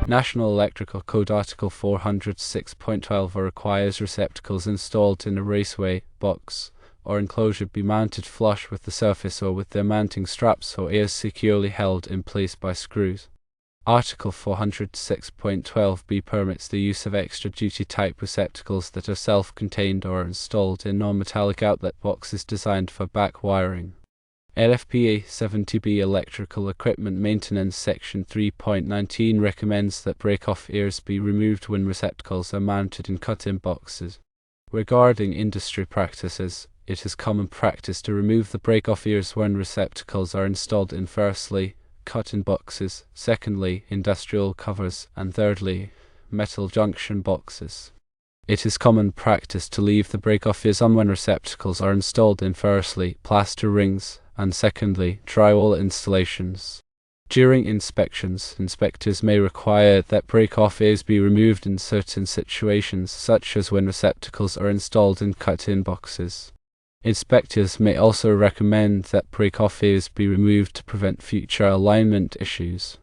National Electrical Code Article 406.12 requires receptacles installed in a raceway, box, or enclosure be mounted flush with the surface or with their mounting straps so ears securely held in place by screws. Article 406.12b permits the use of extra-duty type receptacles that are self-contained or installed in non-metallic outlet boxes designed for back wiring. LFPA 70B Electrical Equipment Maintenance Section 3.19 recommends that break-off ears be removed when receptacles are mounted in cut-in boxes. Regarding industry practices, it is common practice to remove the break-off ears when receptacles are installed in firstly, cut-in boxes, secondly, industrial covers, and thirdly, metal junction boxes. It is common practice to leave the break-off ears on when receptacles are installed in firstly, plaster rings, and secondly, drywall installations. During inspections, inspectors may require that break-off ears be removed in certain situations, such as when receptacles are installed in cut-in boxes. Inspectors may also recommend that break-off ears be removed to prevent future alignment issues.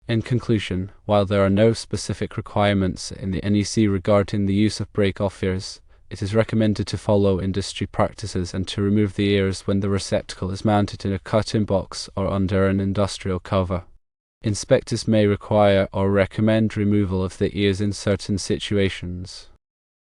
In conclusion, while there are no specific requirements in the NEC regarding the use of break-off ears, it is recommended to follow industry practices and to remove the ears when the receptacle is mounted in a cut-in box or under an industrial cover. Inspectors may require or recommend removal of the ears in certain situations.